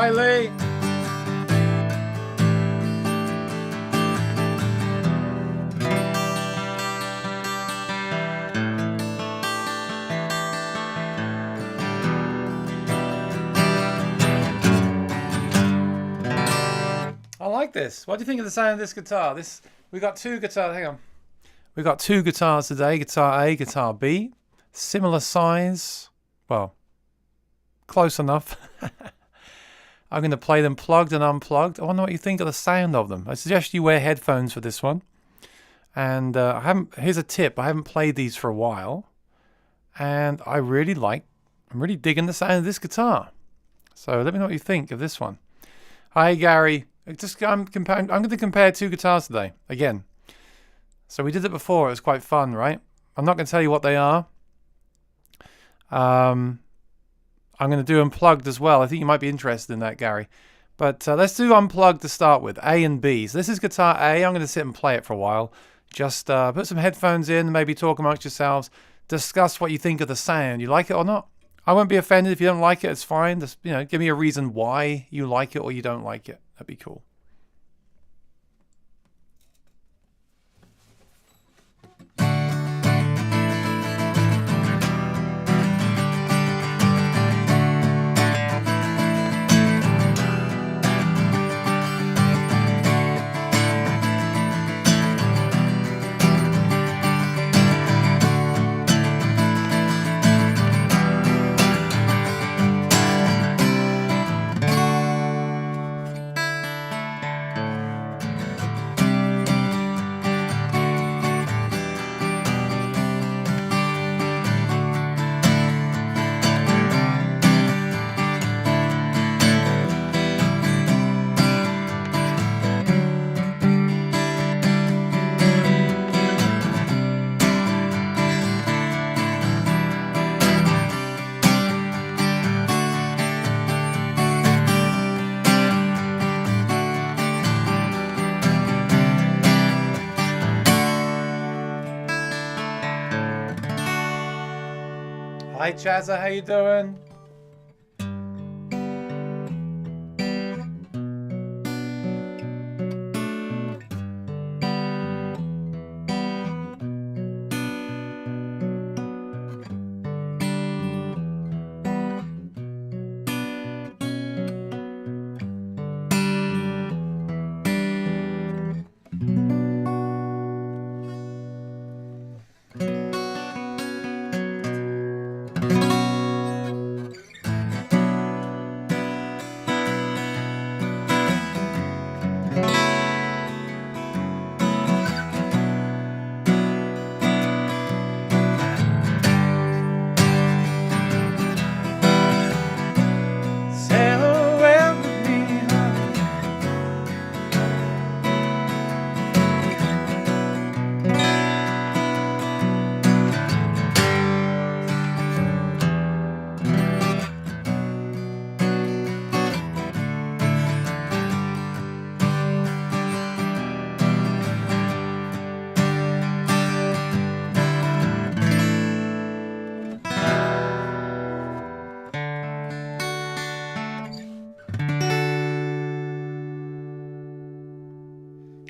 Hi, Lee. I like this. What do you think of the sound of this guitar? We got two guitars. Hang on. We got two guitars today. Guitar A, guitar B. Similar size. Well, close enough. I'm going to play them plugged and unplugged. I wonder what you think of the sound of them. I suggest you wear headphones for this one. And here's a tip. I haven't played these for a while. And I'm really digging the sound of this guitar. So let me know what you think of this one. Hi, Gary. I'm going to compare two guitars today, again. So we did it before. It was quite fun, right? I'm not going to tell you what they are. I'm going to do unplugged as well. I think you might be interested in that, Gary. But let's do unplugged to start with, A and B. So this is guitar A. I'm going to sit and play it for a while. Just put some headphones in, maybe talk amongst yourselves. Discuss what you think of the sound. You like it or not? I won't be offended if you don't like it. It's fine. Just, give me a reason why you like it or you don't like it. That'd be cool. Hi, Chazza. How you doing?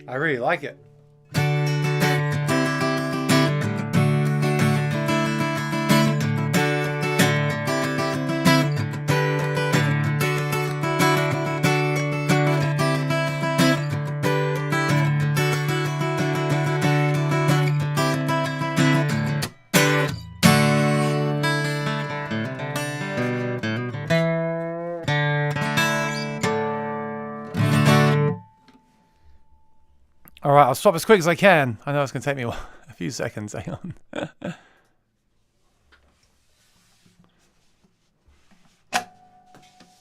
I really like it. All right, I'll stop as quick as I can. I know it's going to take me a few seconds. Hang on.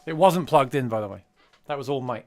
It wasn't plugged in, by the way. That was all mic.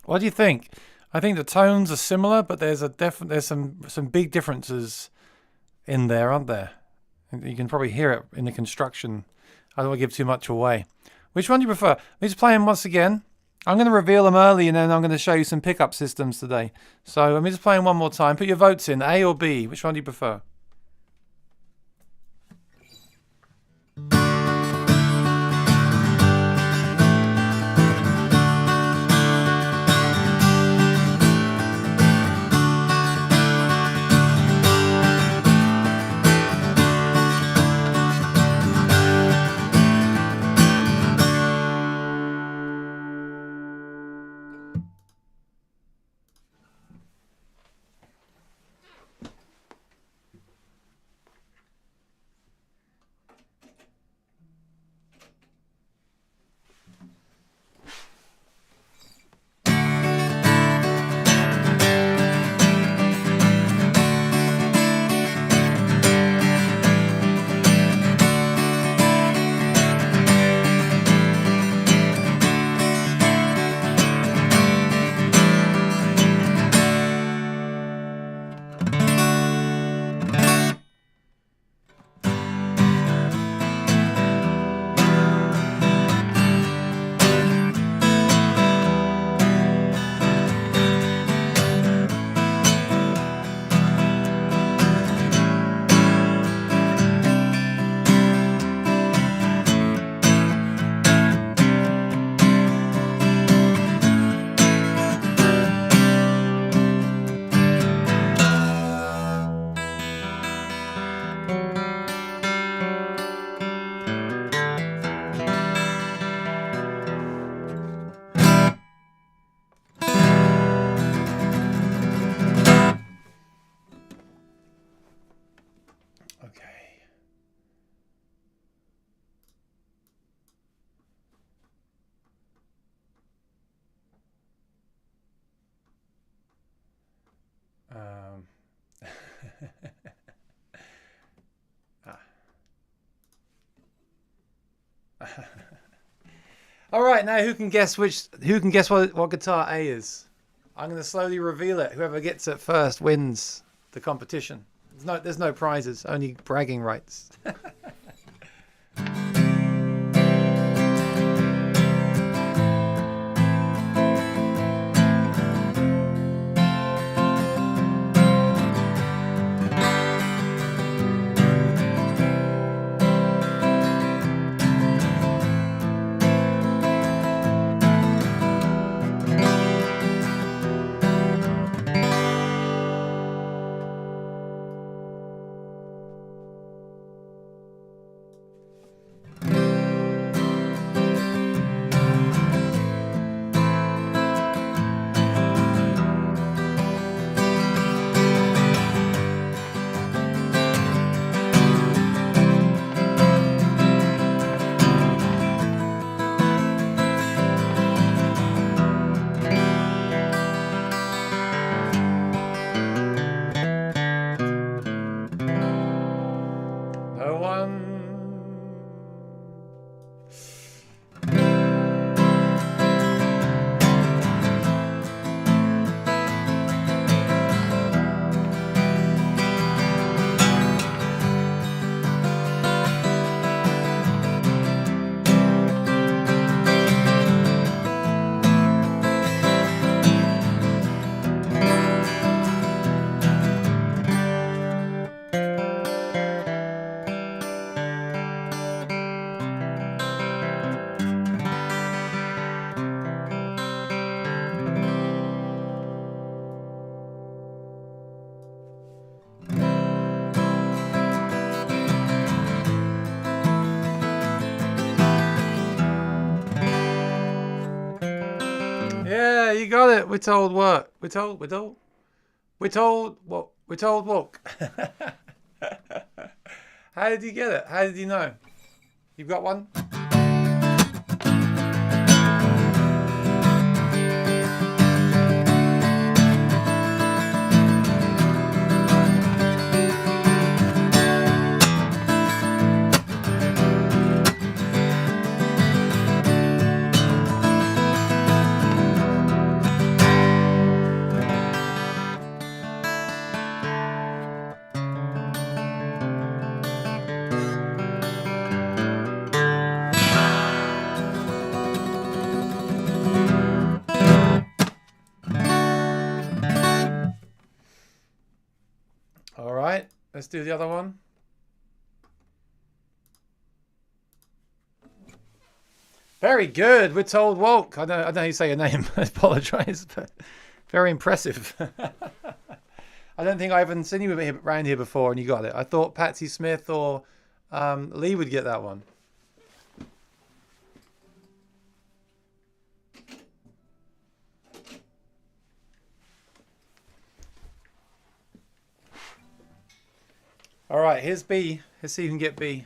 What do you think? I think the tones are similar, but there's some big differences in there, aren't there? You can probably hear it in the construction. I don't want to give too much away. Which one do you prefer? Let me just play them once again. I'm going to reveal them early, and then I'm going to show you some pickup systems today. So let me just play them one more time. Put your votes in, A or B. Which one do you prefer? All right, now who can guess what guitar A is? I'm going to slowly reveal it. Whoever gets it first wins the competition. There's no prizes, only bragging rights. Yeah, you got it. We're told what? We're told what? We're told what? How did you get it? How did you know? You've got one? Let's do the other one. Very good. We're told Walk. I don't know how you say your name. I apologise, but very impressive. I don't think I haven't seen you around here before, and you got it. I thought Patsy Smith or Lee would get that one. All right, here's B. Let's see who can get B.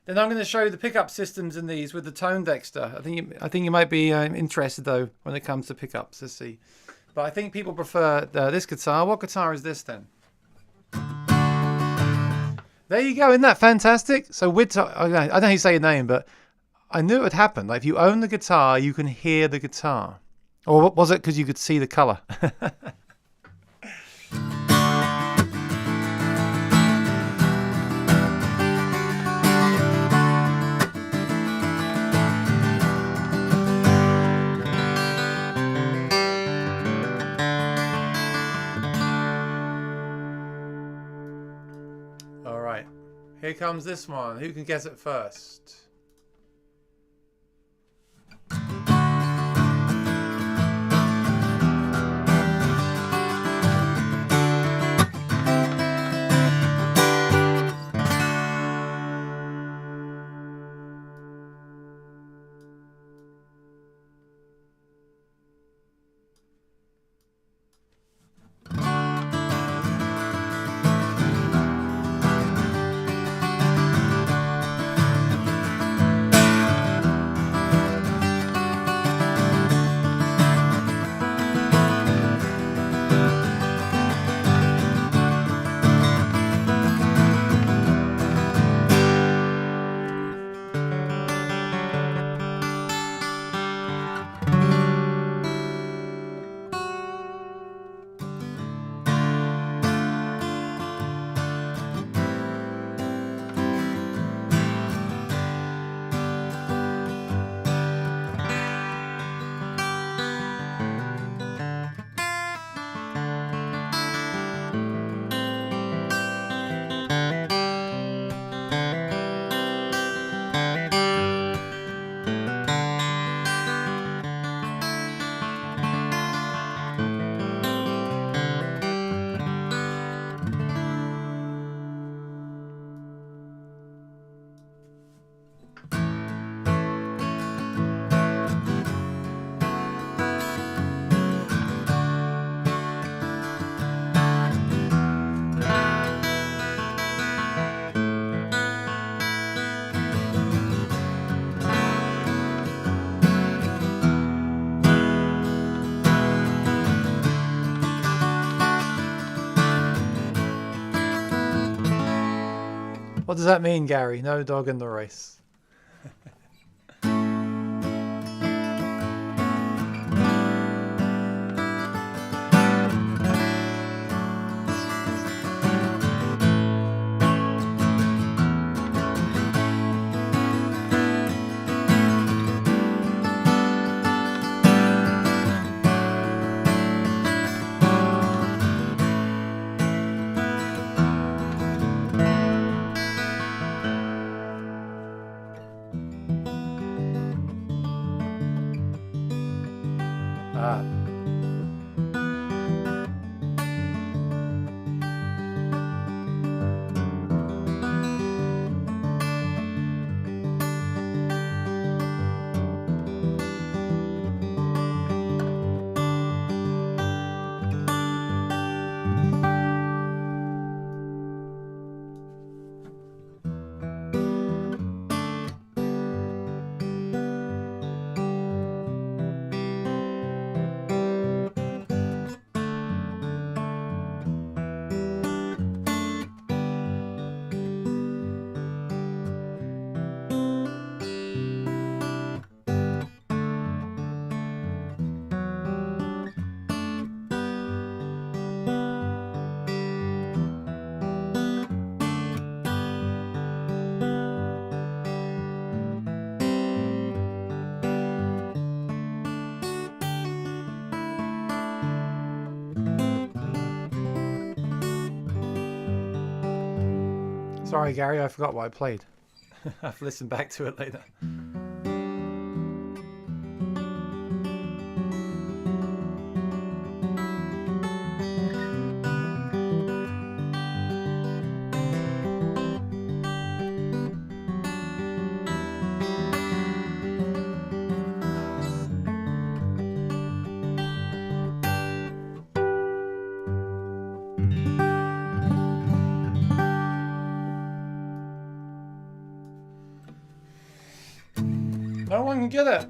Then I'm going to show you the pickup systems in these with the Tone Dexter. I think you might be interested though when it comes to pickups. Let's see. But I think people prefer this guitar. What guitar is this then? There you go. Isn't that fantastic? So I don't know how you say your name, but I knew it would happen. Like if you own the guitar, you can hear the guitar. Or was it because you could see the color? All right, here comes this one. Who can guess it first? What does that mean, Gary? No dog in the race. Sorry, Gary, I forgot what I played. I've listened back to it later. No one can get it.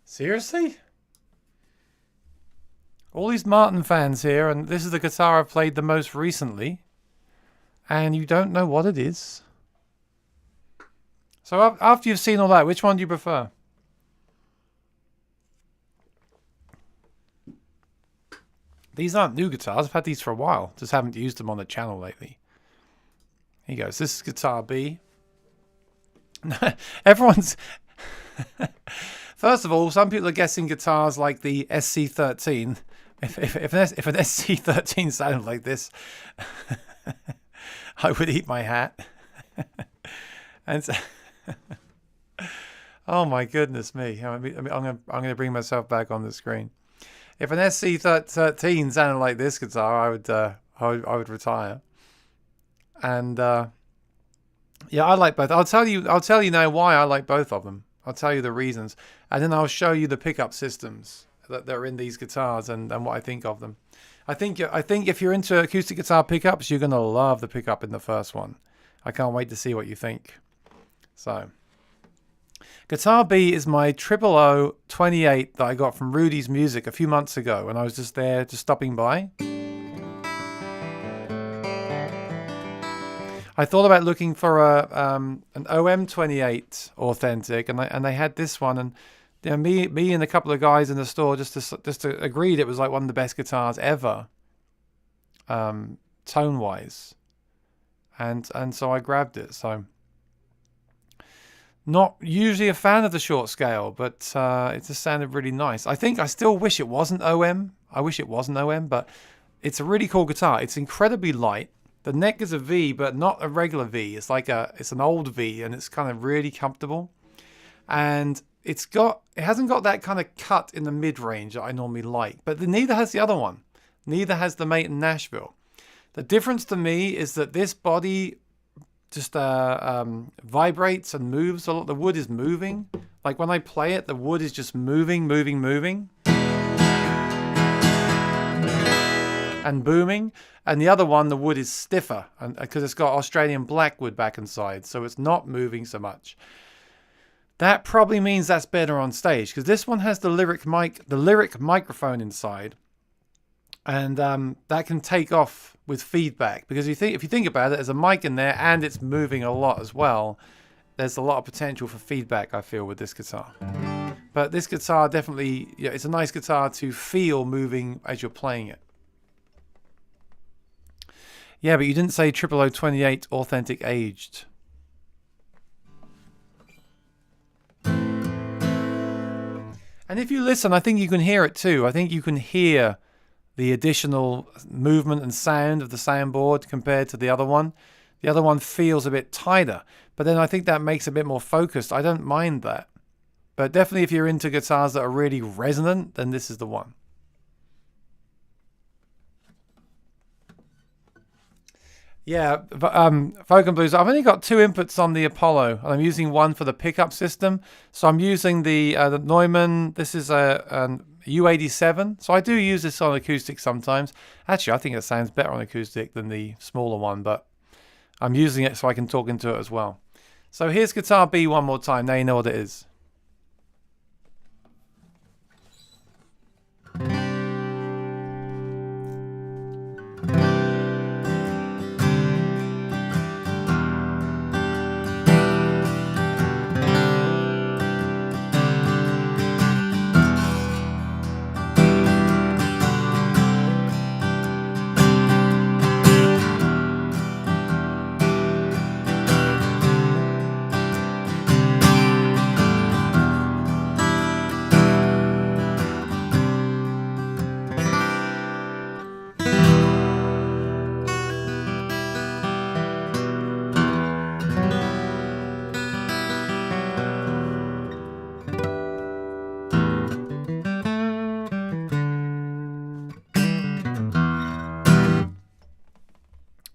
Seriously? All these Martin fans here, and this is the guitar I've played the most recently, and you don't know what it is? So after you've seen all that, which one do you prefer? These aren't new guitars. I've had these for a while. Just haven't used them on the channel lately. Here he goes. This is guitar B. Everyone's... First of all, some people are guessing guitars like the SC13. If an SC13 sounded like this, I would eat my hat. And so, oh my goodness me! I'm going to bring myself back on the screen. If an SC13 sounded like this guitar, I would retire. And yeah, I like both. I'll tell you now why I like both of them. I'll tell you the reasons, and then I'll show you the pickup systems that are in these guitars and what I think of them. I think if you're into acoustic guitar pickups, you're gonna love the pickup in the first one. I can't wait to see what you think. So, Guitar B is my 0028 that I got from Rudy's Music a few months ago when I was just stopping by. I thought about looking for an OM28 authentic, and they had this one, and you know, me and a couple of guys in the store just agreed it was like one of the best guitars ever, tone wise, and so I grabbed it. So not usually a fan of the short scale, but it just sounded really nice. I still wish it wasn't OM. I wish it wasn't OM, but it's a really cool guitar. It's incredibly light. The neck is a V, but not a regular V. It's an old V, and it's kind of really comfortable. And it hasn't got that kind of cut in the mid-range that I normally like, but neither has the other one. Neither has the Maton Nashville. The difference to me is that this body just vibrates and moves a lot. The wood is moving. Like when I play it, the wood is just moving. And booming. And the other one, the wood is stiffer, and because it's got Australian blackwood back and side, so it's not moving so much. That probably means that's better on stage, because this one has the lyric microphone inside, and that can take off with feedback. Because if you think about it, there's a mic in there, and it's moving a lot as well. There's a lot of potential for feedback, I feel, with this guitar. But this guitar definitely, yeah, it's a nice guitar to feel moving as you're playing it. Yeah, but you didn't say 0028 authentic aged. And if you listen, I think you can hear it too. I think you can hear the additional movement and sound of the soundboard compared to the other one. The other one feels a bit tighter, but then I think that makes it a bit more focused. I don't mind that. But definitely if you're into guitars that are really resonant, then this is the one. Yeah, Folk and Blues. I've only got 2 inputs on the Apollo, and I'm using one for the pickup system. So I'm using the Neumann. This is a U87. So I do use this on acoustic sometimes. Actually, I think it sounds better on acoustic than the smaller one, but I'm using it so I can talk into it as well. So here's guitar B one more time. Now you know what it is.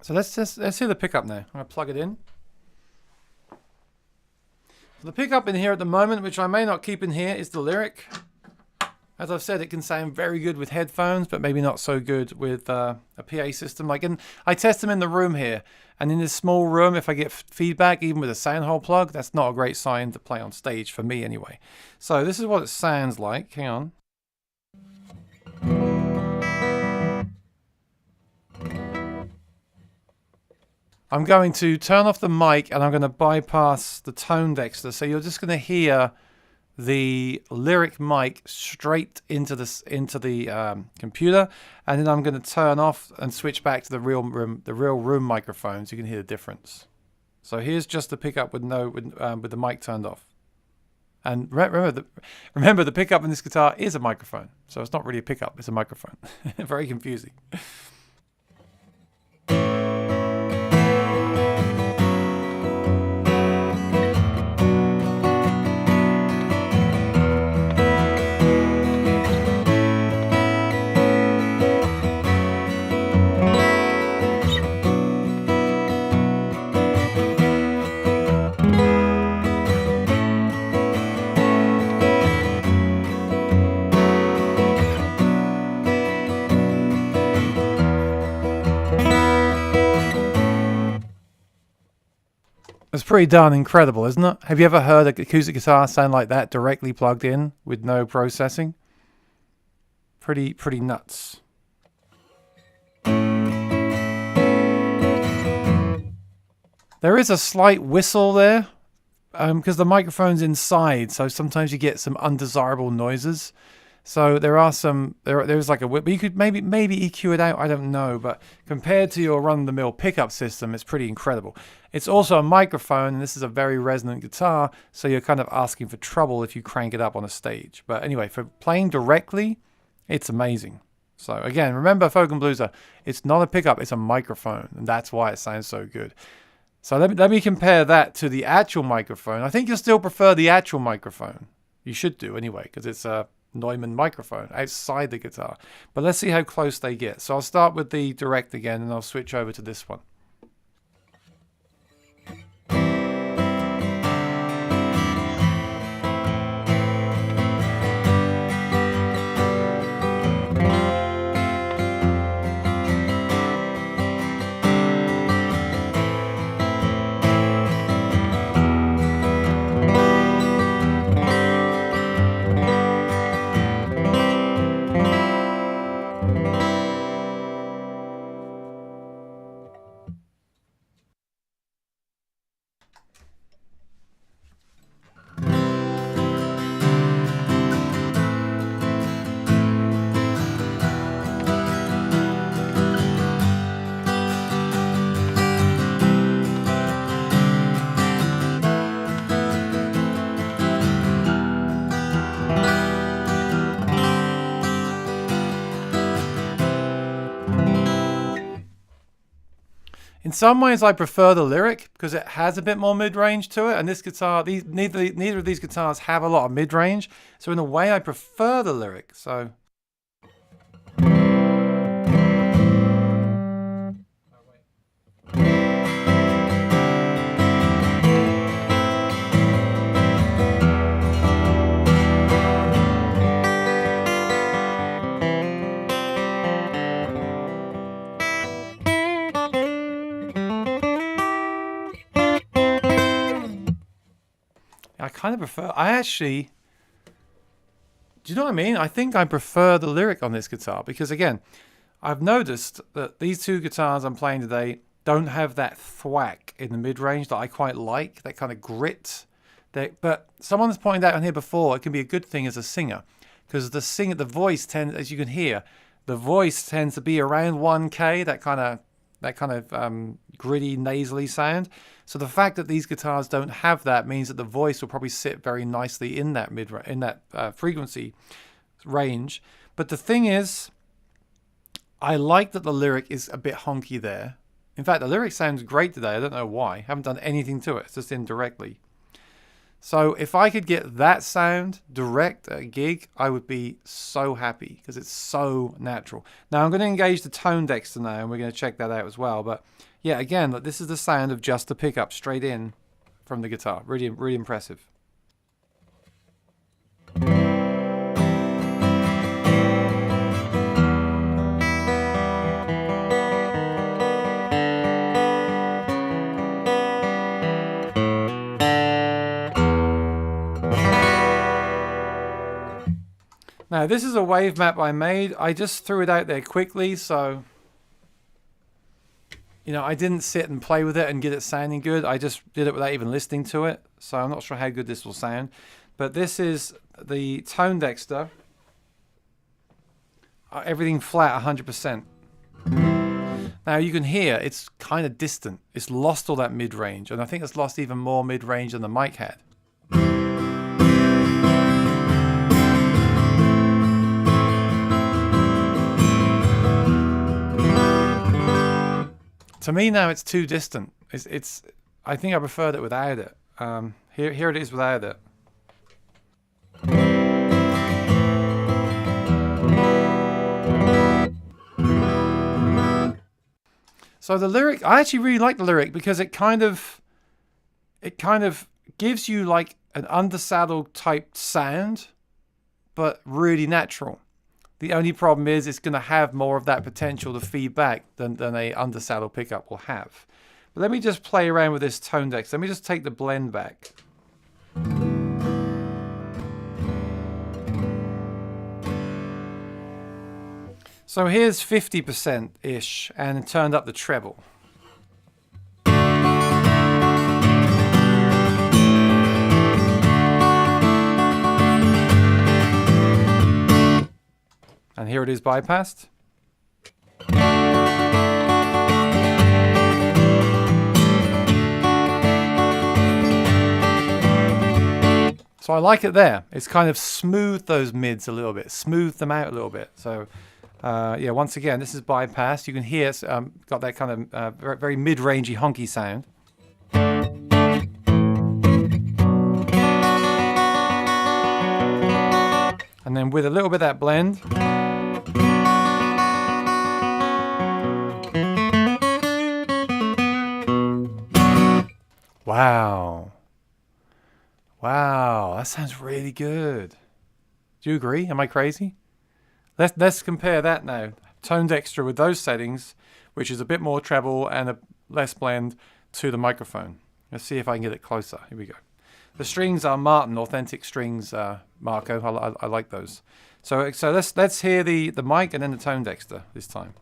So let's hear the pickup now. I'm going to plug it in. The pickup in here at the moment, which I may not keep in here, is the Lyric. As I've said, it can sound very good with headphones, but maybe not so good with a PA system. I test them in the room here, and in this small room, if I get feedback, even with a sound hole plug, that's not a great sign to play on stage, for me anyway. So this is what it sounds like. Hang on. I'm going to turn off the mic and I'm going to bypass the tone dexter. So you're just going to hear the Lyric mic straight into the computer, and then I'm going to turn off and switch back to the real room microphone, so you can hear the difference. So here's just the pickup with the mic turned off. And remember the pickup in this guitar is a microphone, so it's not really a pickup; it's a microphone. Very confusing. It's pretty darn incredible, isn't it? Have you ever heard an acoustic guitar sound like that directly plugged in with no processing? Pretty nuts. There is a slight whistle there because the microphone's inside, so sometimes you get some undesirable noises. So there's like a whip, but you could maybe EQ it out. I don't know, but compared to your run-of-the-mill pickup system, it's pretty incredible. It's also a microphone, and this is a very resonant guitar, so you're kind of asking for trouble if you crank it up on a stage. But anyway, for playing directly, it's amazing. So again, remember, Folk and Blueser, it's not a pickup, it's a microphone, and that's why it sounds so good. So let me compare that to the actual microphone. I think you'll still prefer the actual microphone. You should do anyway, because it's a Neumann microphone outside the guitar. But let's see how close they get. So I'll start with the direct again, and I'll switch over to this one. In some ways, I prefer the Lyric because it has a bit more mid-range to it, and this guitar, neither of these guitars have a lot of mid-range. So in a way, I prefer the Lyric. So. I kind of prefer, do you know what I mean? I think I prefer the Lyric on this guitar because, again, I've noticed that these two guitars I'm playing today don't have that thwack in the mid-range that I quite like, that kind of grit. But someone's pointed out on here before, it can be a good thing as a singer because the voice tends, as you can hear, the voice tends to be around 1K, that kind of gritty, nasally sound. So the fact that these guitars don't have that means that the voice will probably sit very nicely in that frequency range. But the thing is, I like that the Lyric is a bit honky there. In fact, the Lyric sounds great today. I don't know why. I haven't done anything to it. It's just indirectly. So if I could get that sound direct at a gig, I would be so happy because it's so natural. Now I'm going to engage the Tone Dexter now, and we're going to check that out as well. But yeah, again, this is the sound of just the pickup straight in from the guitar. Really, really impressive. Now, this is a wave map I made. I just threw it out there quickly, so, you know, I didn't sit and play with it and get it sounding good. I just did it without even listening to it, so I'm not sure how good this will sound. But this is the Tone Dexter. Everything flat, 100%. Now, you can hear it's kind of distant. It's lost all that mid-range, and I think it's lost even more mid-range than the mic had. To me now, it's too distant. I think I preferred it without it. Here it is without it. So the Lyric, I actually really like the Lyric because it kind of gives you like an undersaddle type sound, but really natural. The only problem is it's going to have more of that potential to feedback than a undersaddle pickup will have. But let me just play around with this Tone Dexter. Let me just take the blend back. So here's 50%-ish and turned up the treble. And here it is bypassed. So I like it there. It's kind of smoothed those mids a little bit, smoothed them out a little bit. So yeah, once again, this is bypassed. You can hear it's got that kind of very mid-rangey, honky sound. And then with a little bit of that blend. Wow. Wow, that sounds really good. Do you agree? Am I crazy? Let's compare that now. Toned extra with those settings, which is a bit more treble and a less blend, to the microphone. Let's see if I can get it closer. Here we go. The strings are Martin Authentic strings, Marco. I like those. So let's hear the mic and then the tone dexter this time.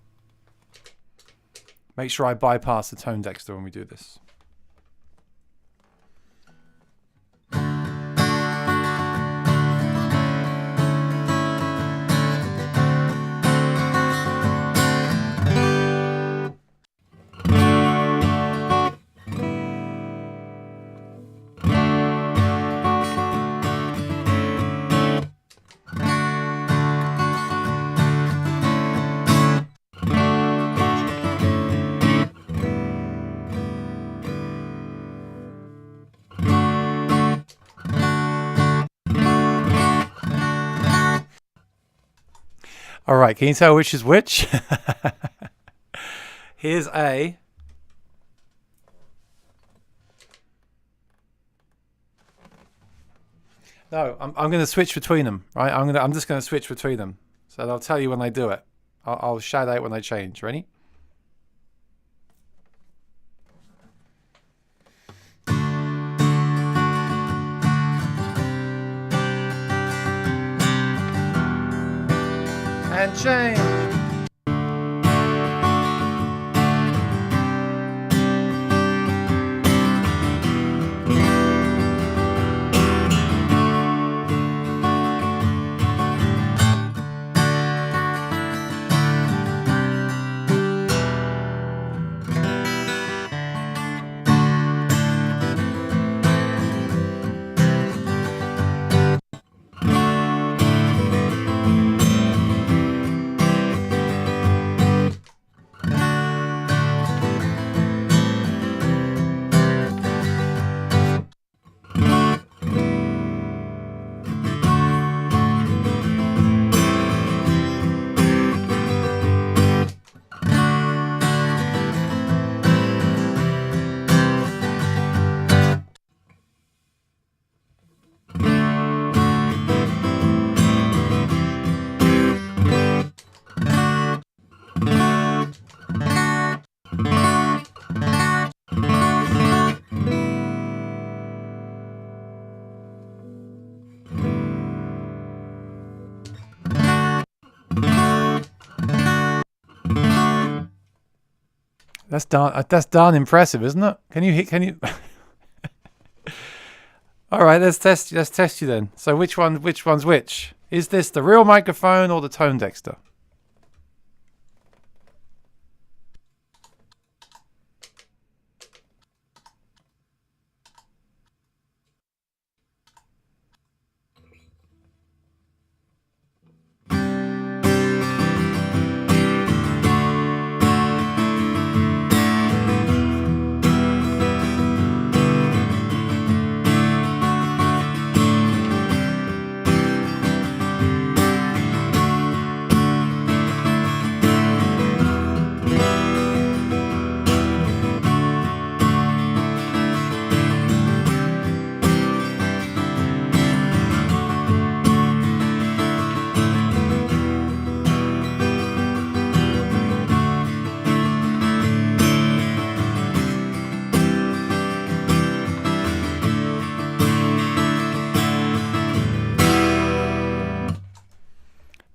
Make sure I bypass the tone dexter when we do this. All right, can you tell which is which? Here's A. No, I'm going to switch between them, right? I'm just going to switch between them. So I'll tell you when I do it. I'll shout out when I change. Ready? And change. That's darn impressive, isn't it? Can you? All right, let's test you then. So which one's which? Is this the real microphone or the tone dexter?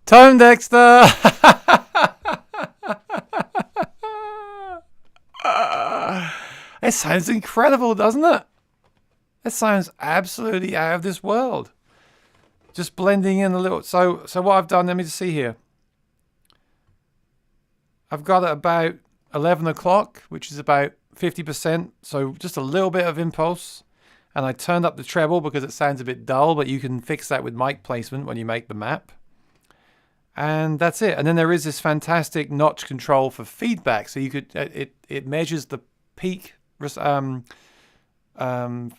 Tone dexter. It sounds incredible, doesn't it? It sounds absolutely out of this world. Just blending in a little. So what I've done, let me just see here. I've got it about 11 o'clock, which is about 50%. So just a little bit of impulse. And I turned up the treble because it sounds a bit dull, but you can fix that with mic placement when you make the map. And that's it. And then there is this fantastic notch control for feedback. So you could it measures the peak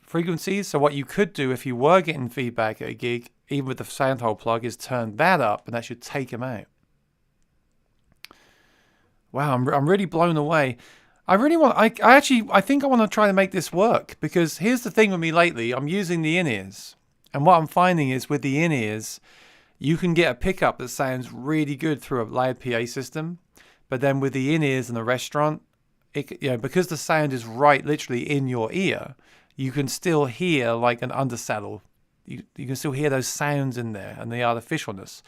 frequencies. So what you could do if you were getting feedback at a gig even with the sound hole plug, is turn that up, and that should take them out. Wow, I'm really blown away. I think I want to try to make this work, because here's the thing with me lately. I'm using the in-ears, and what I'm finding is with the in-ears, you can get a pickup that sounds really good through a loud PA system, but then with the in-ears in the restaurant, because the sound is right literally in your ear, you can still hear like an undersaddle. You can still hear those sounds in there and the artificialness.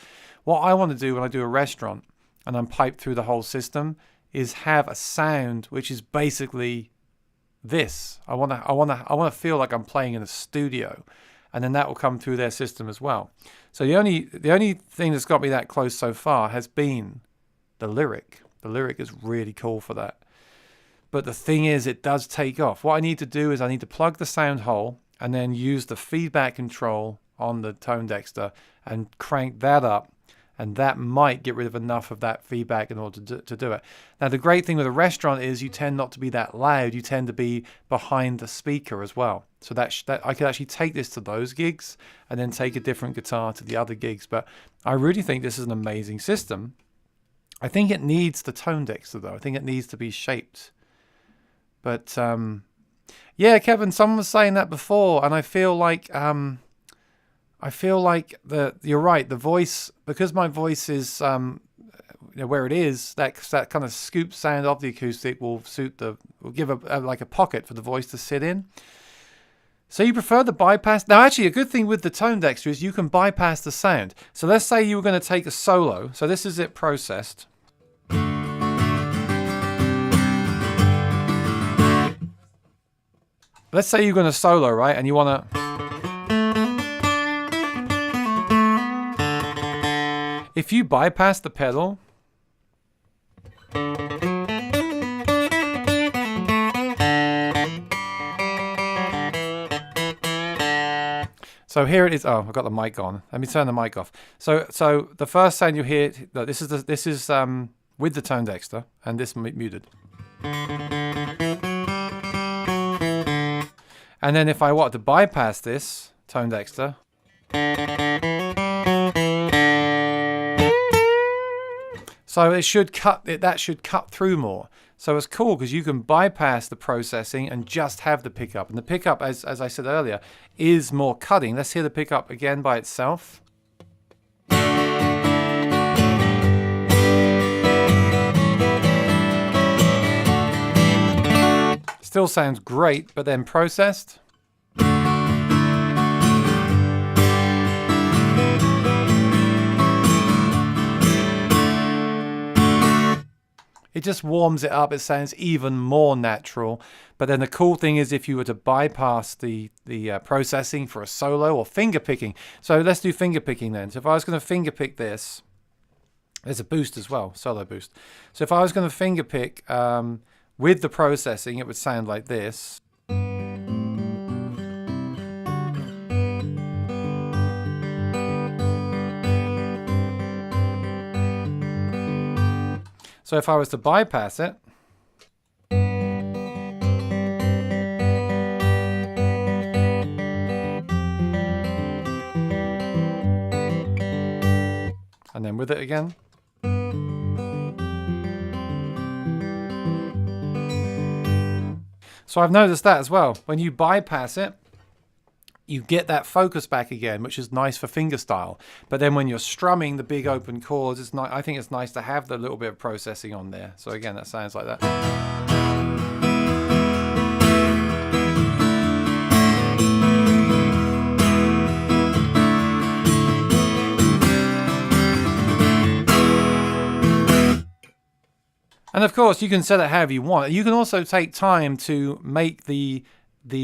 What I want to do when I do a restaurant and I'm piped through the whole system is have a sound which is basically this. I want to feel like I'm playing in a studio, and then that will come through their system as well. So the only thing that's got me that close so far has been the Lyric. The Lyric is really cool for that. But the thing is, it does take off. What I need to do is I need to plug the sound hole and then use the feedback control on the Tone Dexter and crank that up. And that might get rid of enough of that feedback in order to do it. Now, the great thing with a restaurant is you tend not to be that loud. You tend to be behind the speaker as well. So that I could actually take this to those gigs and then take a different guitar to the other gigs. But I really think this is an amazing system. I think it needs the Tone Dexter, though. I think it needs to be shaped. But, yeah, Kevin, someone was saying that before, and I feel like you're right. The voice, because my voice is where it is, that kind of scoop sound of the acoustic will give a pocket for the voice to sit in. So you prefer the bypass? Now, actually, a good thing with the Tone Dexter is you can bypass the sound. So let's say you were going to take a solo. So this is it processed. Let's say you're going to solo, right? And you want to... If you bypass the pedal... So here it is. Oh, I've got the mic on. Let me turn the mic off. So the first sound you hear, this is with the Tone Dexter, and this muted. And then if I want to bypass this Tone Dexter, so it should that should cut through more. So it's cool because you can bypass the processing and just have the pickup. And the pickup, as I said earlier, is more cutting. Let's hear the pickup again by itself. Still sounds great, but then processed. It just warms it up. It sounds even more natural. But then the cool thing is if you were to bypass the processing for a solo or finger picking. So let's do finger picking then. So if I was going to finger pick this, there's a boost as well, solo boost. So if I was going to finger pick with the processing, it would sound like this. So if I was to bypass it, and then with it again. So I've noticed that as well. When you bypass it, you get that focus back again, which is nice for fingerstyle. But then when you're strumming the big open chords, it's I think it's nice to have the little bit of processing on there. So again, that sounds like that. And of course, you can set it however you want. You can also take time to make the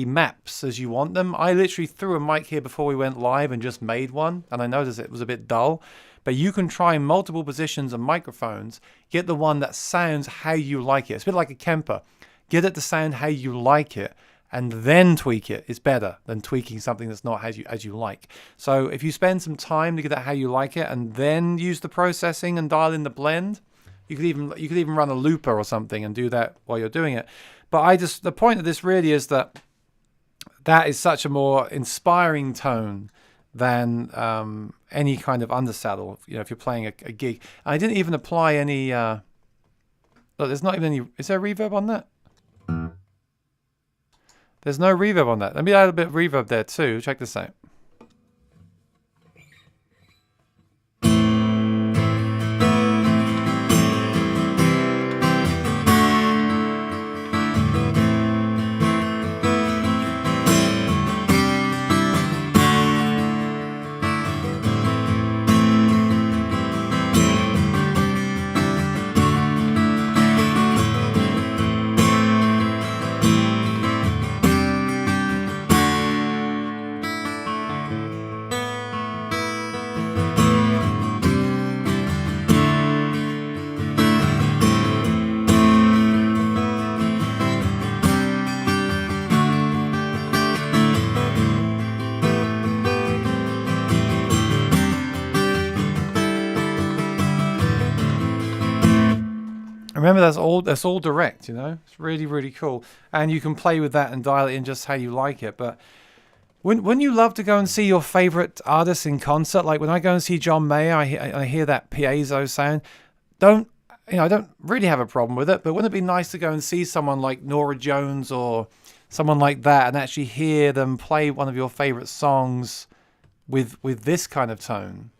maps as you want them. I literally threw a mic here before we went live and just made one, and I noticed it was a bit dull. But you can try multiple positions of microphones, get the one that sounds how you like it. It's a bit like a Kemper. Get it to sound how you like it, and then tweak it is better than tweaking something that's not as you like. So if you spend some time to get that how you like it, and then use the processing and dial in the blend, you could even run a looper or something and do that while you're doing it. But the point of this really is that is such a more inspiring tone than any kind of undersaddle. You know, if you're playing a gig. I didn't even apply any. Look, there's not even any. Is there reverb on that? There's no reverb on that. Let me add a bit of reverb there too. Check this out. Remember, that's all direct, you know. It's really, really cool, and you can play with that and dial it in just how you like it. But wouldn't you love to go and see your favorite artists in concert? Like when I go and see John Mayer, I hear that piezo sound. I don't really have a problem with it, but wouldn't it be nice to go and see someone like Norah Jones or someone like that and actually hear them play one of your favorite songs with this kind of tone?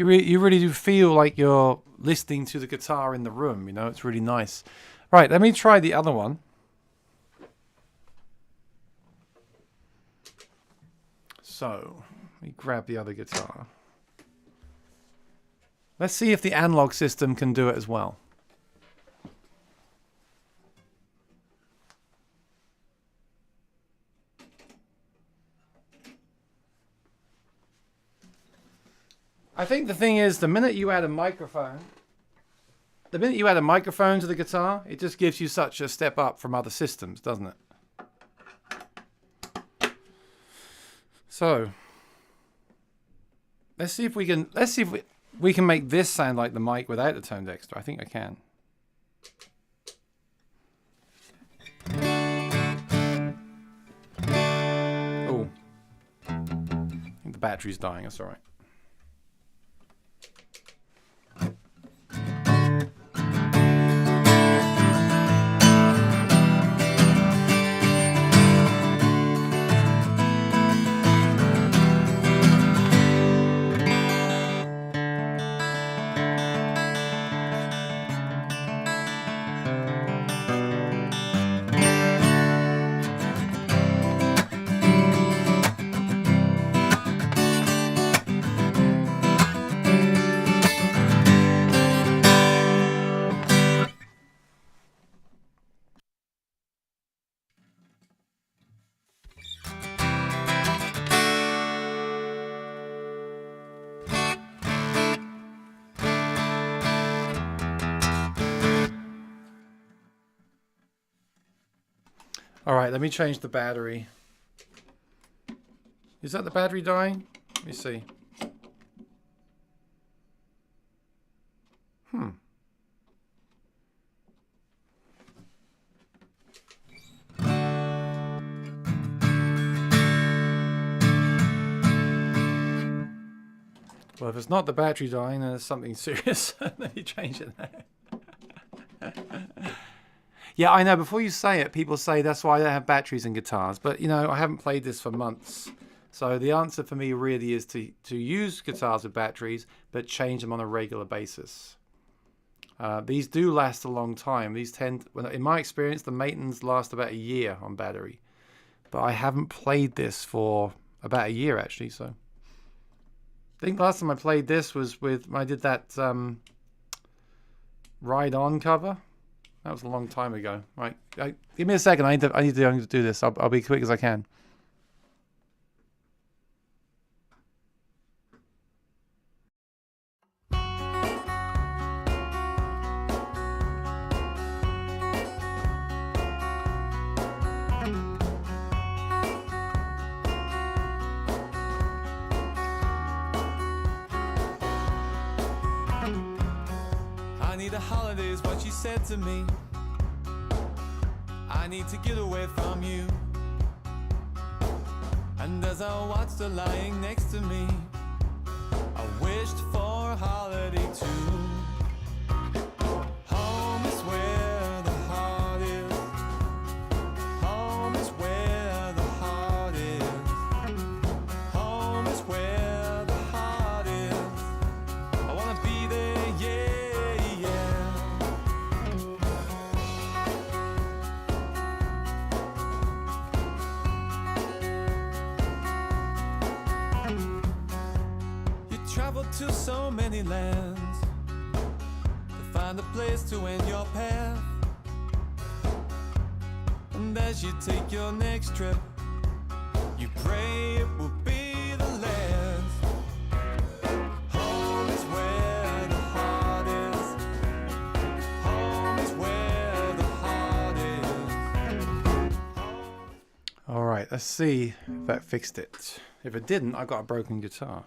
You really do feel like you're listening to the guitar in the room, you know. It's really nice. Right, let me try the other one. So, let me grab the other guitar. Let's see if the analog system can do it as well. I think the thing is, the minute you add a microphone to the guitar, it just gives you such a step up from other systems, doesn't it? So, let's see if we can make this sound like the mic without the tone dexter. I think I can. Oh, I think the battery's dying. That's all right. All right, let me change the battery. Is that the battery dying? Let me see. Well, if it's not the battery dying, then it's something serious. Let me change it now. Yeah, I know. Before you say it, people say that's why I don't have batteries in guitars. But, you know, I haven't played this for months. So the answer for me really is to use guitars with batteries, but change them on a regular basis. These do last a long time. These tend, in my experience, the maintenance lasts about a year on battery. But I haven't played this for about a year, actually. So I think last time I played this was when I did that Ride On cover. That was a long time ago. Right, give me a second. I need to do this. I'll be quick as I can. I need a holiday is what she said to me. I need to get away from you. And as I watched her lying next to me, I wished for a holiday too. Home is where the heart is. Home is where the heart is. Home is where the heart is. I wanna be there, yeah, yeah. You traveled to so many lands to find a place to end your path. And as you take your next trip, you pray it will be the last. Home is where the heart is. Home is where the heart is. All right, let's see if that fixed it. If it didn't, I got a broken guitar.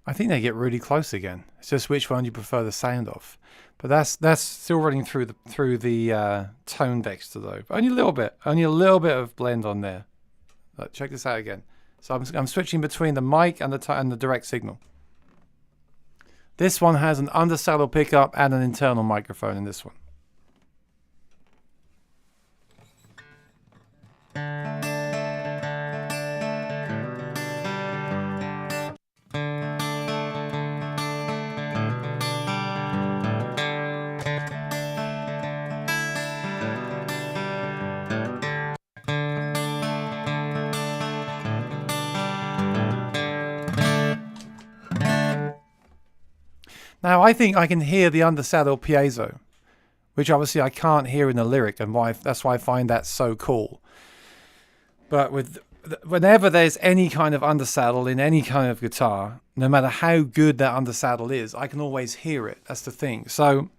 I think they get really close again. It's just which one you prefer the sound of. But that's still running through the tone vector though. But only a little bit of blend on there. Look, check this out again. So I'm switching between the mic and the direct signal. This one has an undersaddle pickup and an internal microphone in this one. Now, I think I can hear the undersaddle piezo, which obviously I can't hear in the lyric, and that's why I find that so cool. But whenever there's any kind of undersaddle in any kind of guitar, no matter how good that undersaddle is, I can always hear it. That's the thing. So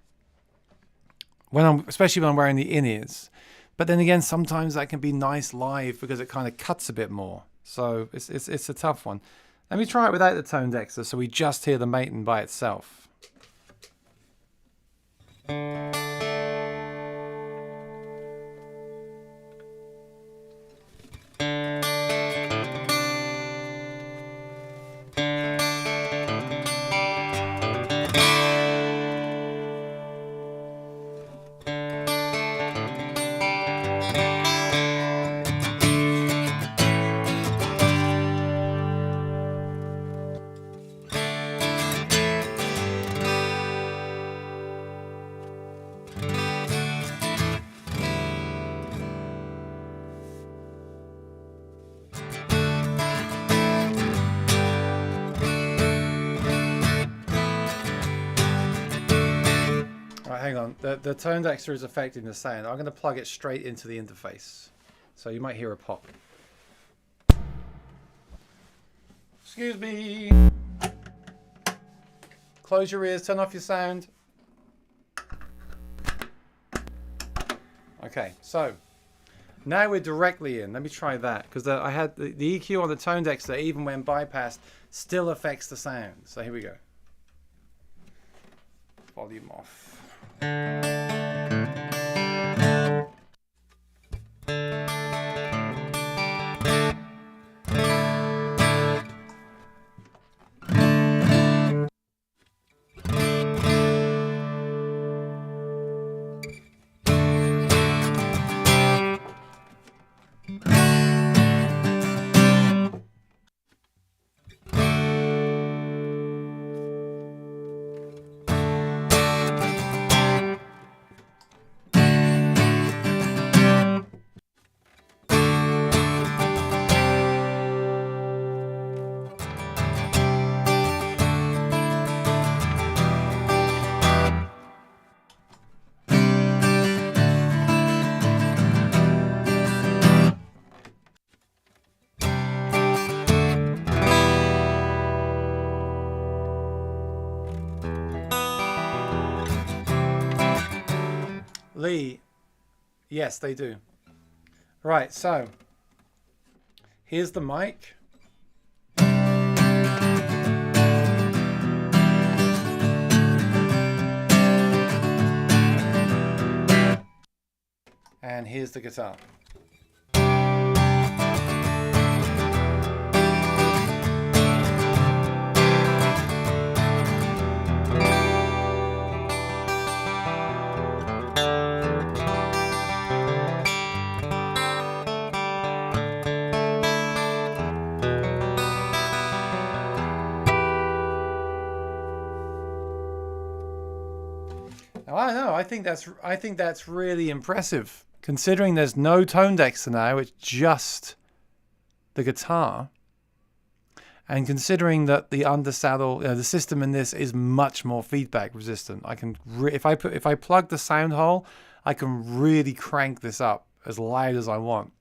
especially when I'm wearing the in-ears. But then again, sometimes that can be nice live because it kind of cuts a bit more. So it's a tough one. Let me try it without the tone dexter, so we just hear the Maton by itself. Hang on, the tone dexter is affecting the sound. I'm going to plug it straight into the interface, so you might hear a pop. Excuse me. Close your ears, turn off your sound. Okay, so now we're directly in. Let me try that, because I had the EQ on the tone dexter, even when bypassed, still affects the sound. So here we go. Volume off. Lee, yes, they do. Right, so here's the mic. And here's the guitar. Now, I know. I think that's really impressive, considering there's no tone dexter now. It's just the guitar, and considering that the undersaddle, the system in this is much more feedback resistant. I can if I plug the sound hole, I can really crank this up as loud as I want.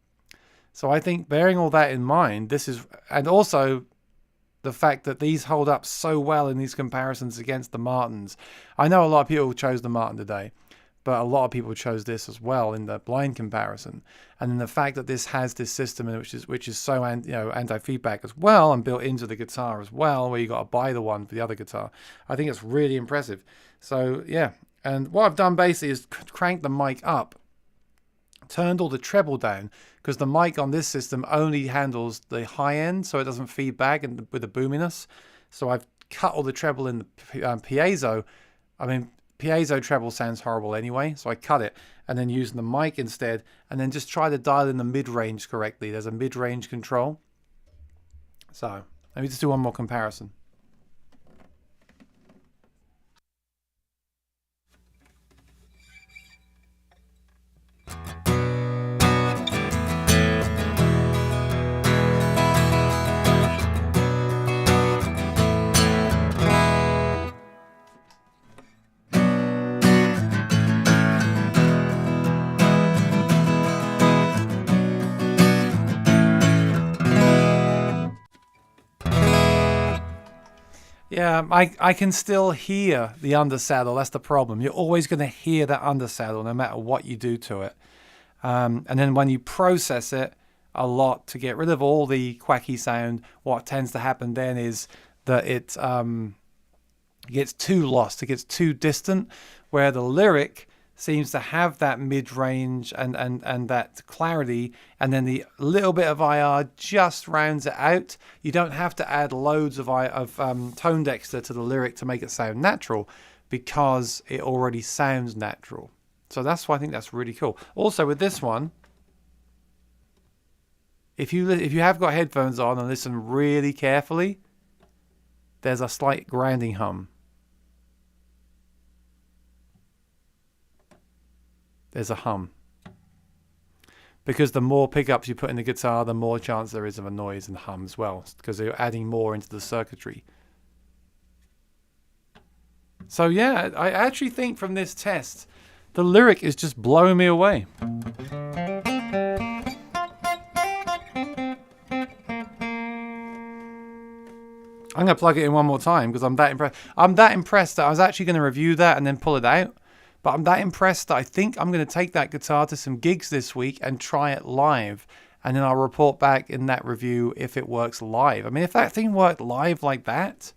So I think, bearing all that in mind, this is, and also the fact that these hold up so well in these comparisons against the Martins. I know a lot of people chose the Martin today, but a lot of people chose this as well in the blind comparison. And then the fact that this has this system which is so anti-feedback as well, and built into the guitar as well, where you got to buy the one for the other guitar, I think it's really impressive. So yeah, and what I've done basically is crank the mic up, turned all the treble down, because the mic on this system only handles the high end, so it doesn't feed back and with the boominess. So I've cut all the treble in the piezo. I mean, piezo treble sounds horrible anyway, so I cut it, and then using the mic instead, and then just try to dial in the mid-range correctly. There's a mid-range control. So let me just do one more comparison. Yeah, I can still hear the undersaddle. That's the problem. You're always going to hear that undersaddle no matter what you do to it. And then when you process it a lot to get rid of all the quacky sound, what tends to happen then is that it gets too lost. It gets too distant, where the lyric seems to have that mid-range and that clarity, and then the little bit of IR just rounds it out. You don't have to add loads of tone dexter to the lyric to make it sound natural, because it already sounds natural. So that's why I think that's really cool. Also with this one, if you have got headphones on and listen really carefully, there's a slight grounding hum. There's a hum. Because the more pickups you put in the guitar, the more chance there is of a noise and hum as well, because you're adding more into the circuitry. So yeah, I actually think from this test, the lyric is just blowing me away. I'm going to plug it in one more time because I'm that impressed. I'm that impressed that I was actually going to review that and then pull it out. But I'm that impressed that I think I'm going to take that guitar to some gigs this week and try it live. And then I'll report back in that review if it works live. I mean, if that thing worked live like that,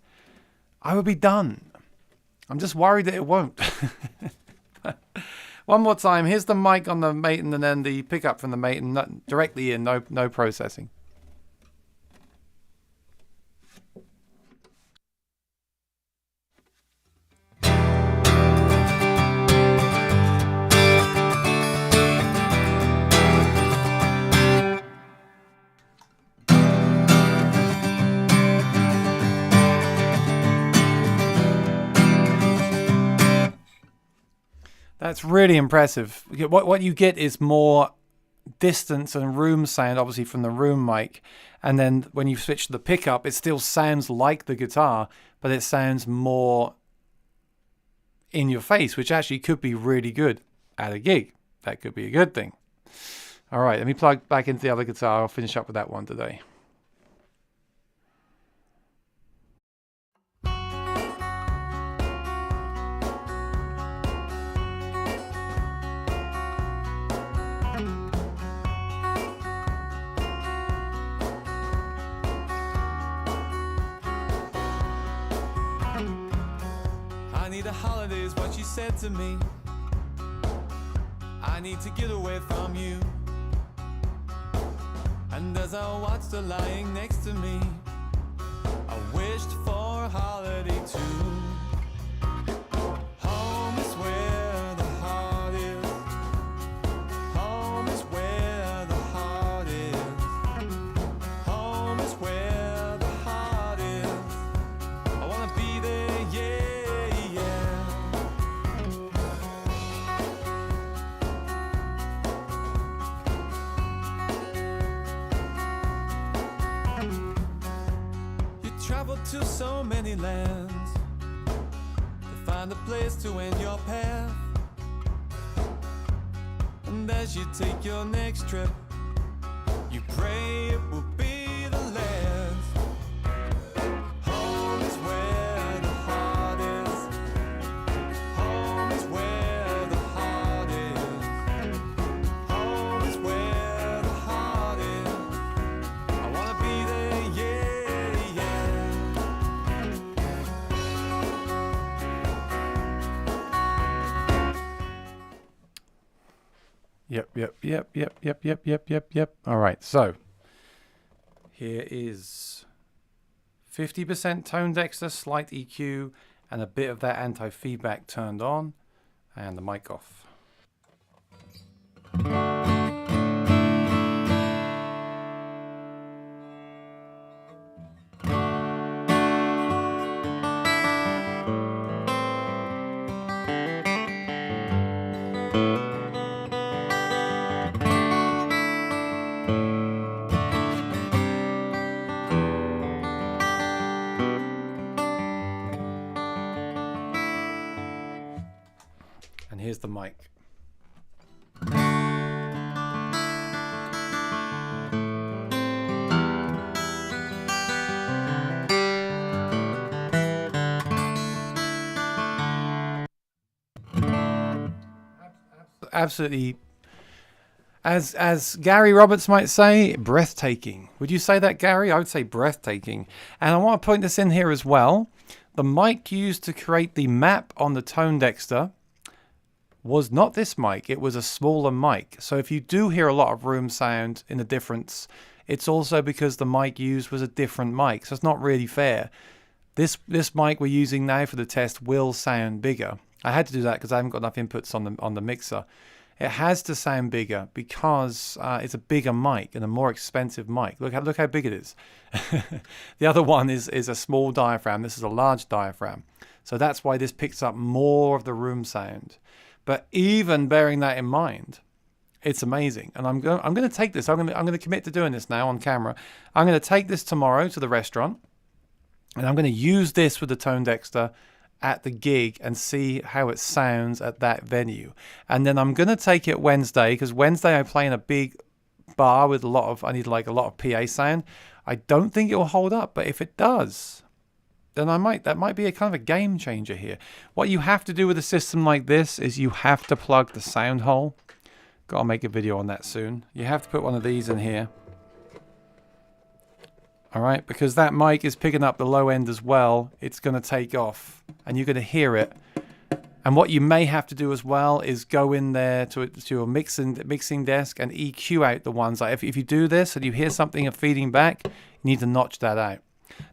I would be done. I'm just worried that it won't. One more time. Here's the mic on the Maton and then the pickup from the Maton directly in, no processing. That's really impressive. What you get is more distance and room sound, obviously, from the room mic. And then when you switch to the pickup, it still sounds like the guitar, but it sounds more in your face, which actually could be really good at a gig. That could be a good thing. All right, let me plug back into the other guitar. I'll finish up with that one today. I need a holiday is what she said to me. I need to get away from you. And as I watched her lying next to me, I wished for a holiday too. Home is where the heart is. Home is where the heart is. Home is where the heart is. I wanna be there, yeah, yeah. You traveled to so many lands to find a place to end your path. And as you take your next trip, you pray it will be the last. Home is where the heart is. Home is where the heart is. Home is where the heart is. I wanna be there, yeah, yeah. Yep. All right, so here is 50% tone dexter, slight EQ, and a bit of that anti-feedback turned on, and the mic off. And here's the mic. absolutely, as Gary Roberts might say, breathtaking. Would you say that, Gary? I would say breathtaking. And I want to point this in here as well. The mic used to create the map on the Tone Dexter was not this mic. It was a smaller mic. So if you do hear a lot of room sound in the difference, it's also because the mic used was a different mic. So it's not really fair. This mic we're using now for the test will sound bigger. I had to do that because I haven't got enough inputs on the mixer. It has to sound bigger because it's a bigger mic and a more expensive mic. Look how big it is. The other one is a small diaphragm. This is a large diaphragm. So that's why this picks up more of the room sound. But even bearing that in mind, it's amazing. And I'm going to take this. I'm going to commit to doing this now on camera. I'm going to take this tomorrow to the restaurant, and I'm going to use this with the Tone Dexter at the gig and see how it sounds at that venue. And then I'm going to take it Wednesday, because Wednesday I play in a big bar with I need like a lot of PA sound. I don't think it will hold up, but if it does, then that might be a kind of a game changer here. What you have to do with a system like this is you have to plug the sound hole. Gotta make a video on that soon. You have to put one of these in here. Alright, because that mic is picking up the low end as well. It's going to take off and you're going to hear it. And what you may have to do as well is go in there to a mixing desk and EQ out the ones. Like if you do this and you hear something feeding back, you need to notch that out.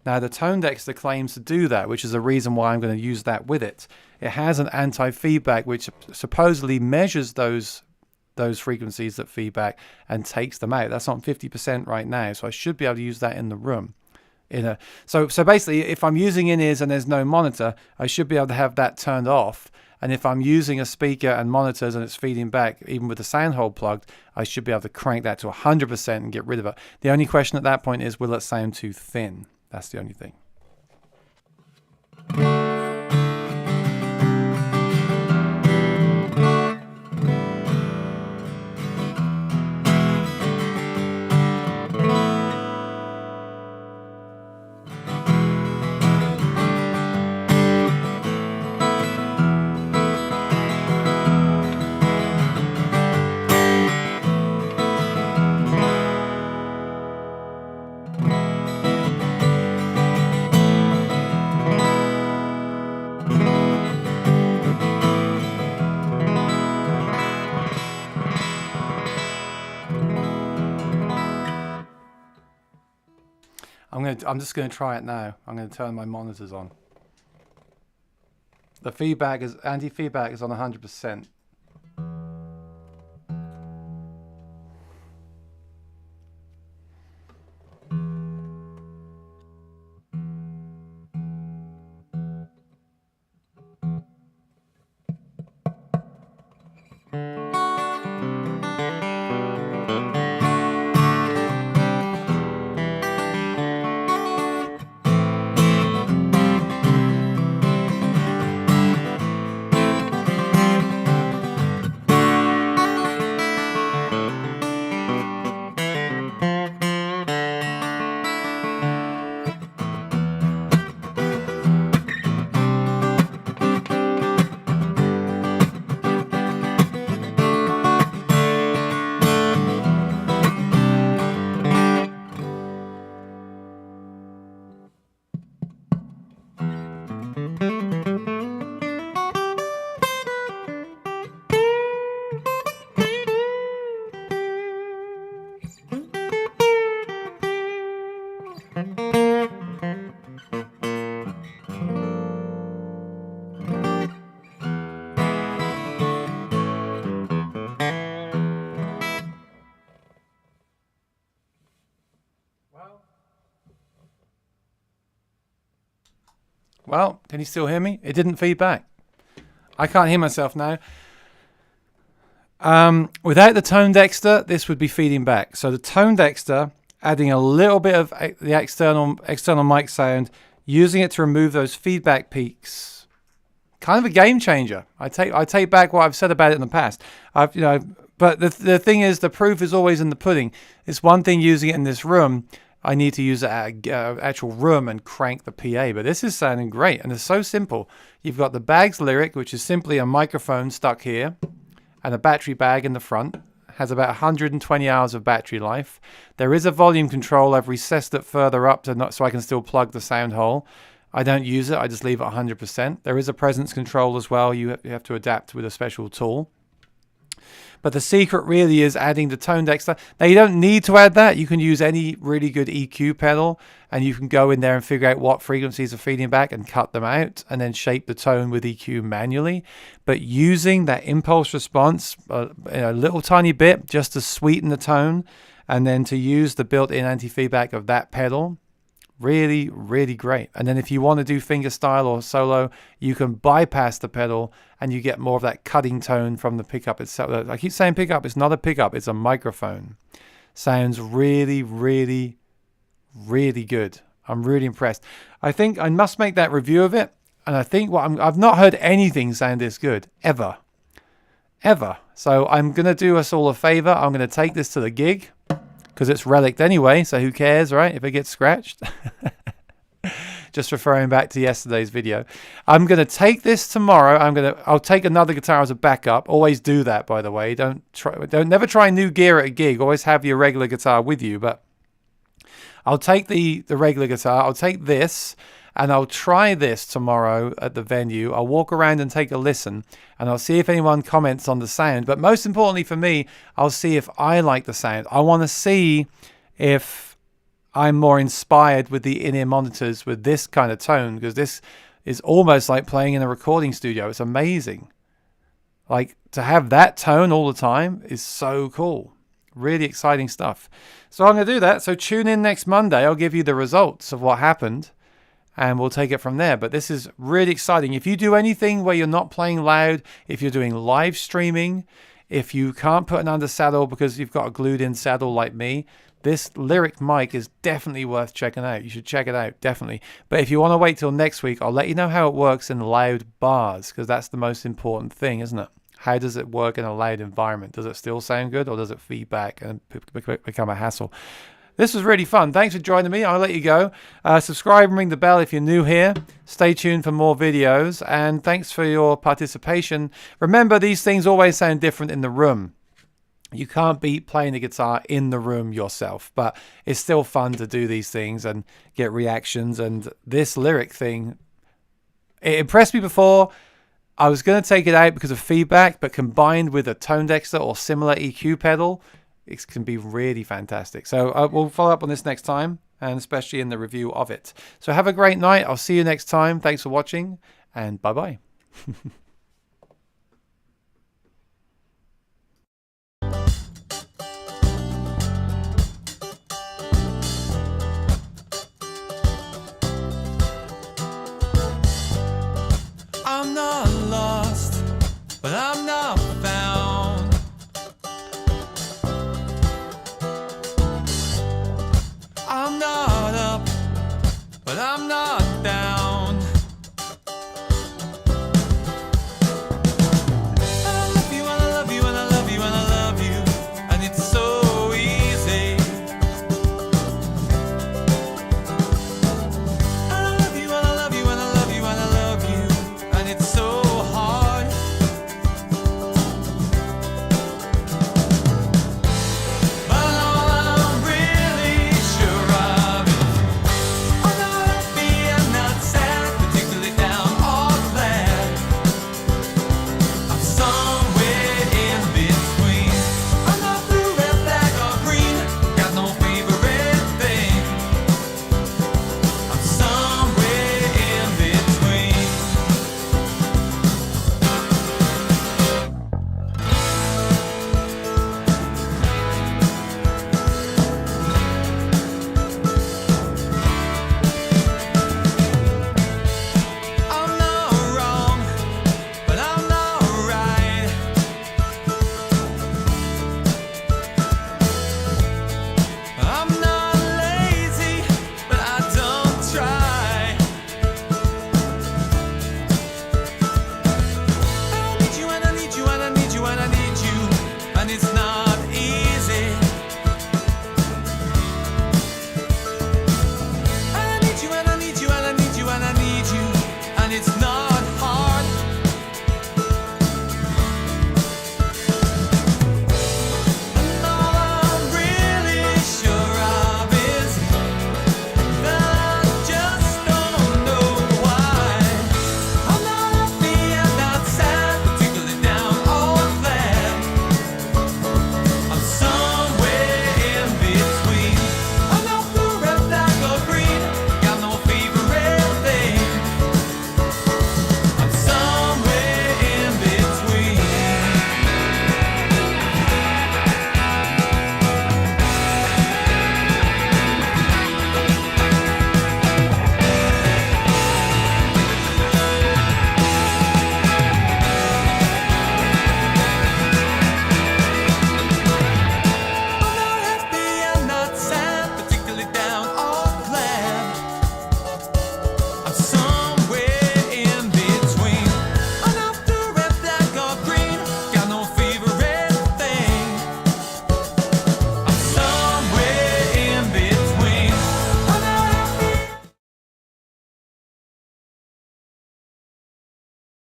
Now the Tone Dexter claims to do that, which is the reason why I'm going to use that with it. It has an anti-feedback which supposedly measures those frequencies that feedback and takes them out. That's on 50% right now, so I should be able to use that in the room. So basically, if I'm using in-ears and there's no monitor, I should be able to have that turned off. And if I'm using a speaker and monitors and it's feeding back, even with the sound hole plugged, I should be able to crank that to 100% and get rid of it. The only question at that point is, will it sound too thin? That's the only thing. I'm just going to try it now. I'm going to turn my monitors on. The anti-feedback is on 100%. Well, can you still hear me? It didn't feed back. I can't hear myself now. Without the Tone Dexter, this would be feeding back. So the Tone Dexter, adding a little bit of the external mic sound, using it to remove those feedback peaks. Kind of a game changer. I take back what I've said about it in the past. But the thing is, the proof is always in the pudding. It's one thing using it in this room. I need to use it at an actual room and crank the PA. But this is sounding great, and it's so simple. You've got the Bags Lyric, which is simply a microphone stuck here, and a battery bag in the front. Has about 120 hours of battery life. There is a volume control. I've recessed it further up so I can still plug the sound hole. I don't use it. I just leave it 100%. There is a presence control as well. You have to adapt with a special tool. But the secret really is adding the tone dexter. Now, you don't need to add that. You can use any really good EQ pedal, and you can go in there and figure out what frequencies are feeding back and cut them out, and then shape the tone with EQ manually. But using that impulse response a little tiny bit just to sweeten the tone, and then to use the built-in anti-feedback of that pedal, really, really great. And then if you want to do fingerstyle or solo, you can bypass the pedal and you get more of that cutting tone from the pickup itself. I keep saying pickup. It's not a pickup. It's a microphone. Sounds really, really, really good. I'm really impressed. I think I must make that review of it. And I think I've not heard anything sound this good ever. So I'm going to do us all a favor. I'm going to take this to the gig, because it's relic anyway, so who cares, right, if it gets scratched? Just referring back to yesterday's video. I'm going to take this tomorrow. I'll take another guitar as a backup. Always do that, by the way. Never try new gear at a gig. Always have your regular guitar with you. But I'll take the regular guitar. I'll take this, and I'll try this tomorrow at the venue. I'll walk around and take a listen, and I'll see if anyone comments on the sound. But most importantly for me, I'll see if I like the sound. I want to see if I'm more inspired with the in-ear monitors with this kind of tone, because this is almost like playing in a recording studio. It's amazing. Like, to have that tone all the time is so cool. Really exciting stuff. So I'm going to do that. So tune in next Monday. I'll give you the results of what happened, and we'll take it from there. But this is really exciting. If you do anything where you're not playing loud, if you're doing live streaming, if you can't put an under saddle because you've got a glued in saddle like me, this Lyric mic is definitely worth checking out. You should check it out, definitely. But if you want to wait till next week, I'll let you know how it works in loud bars, because that's the most important thing, isn't it? How does it work in a loud environment? Does it still sound good, or does it feed back and become a hassle? This was really fun. Thanks for joining me. I'll let you go. Subscribe and ring the bell if you're new here. Stay tuned for more videos. And thanks for your participation. Remember, these things always sound different in the room. You can't beat playing the guitar in the room yourself. But it's still fun to do these things and get reactions. And this Lyric thing, it impressed me before. I was going to take it out because of feedback. But combined with a Tone Dexter or similar EQ pedal, it can be really fantastic. So we'll follow up on this next time, and especially in the review of it. So have a great night. I'll see you next time. Thanks for watching, and bye-bye.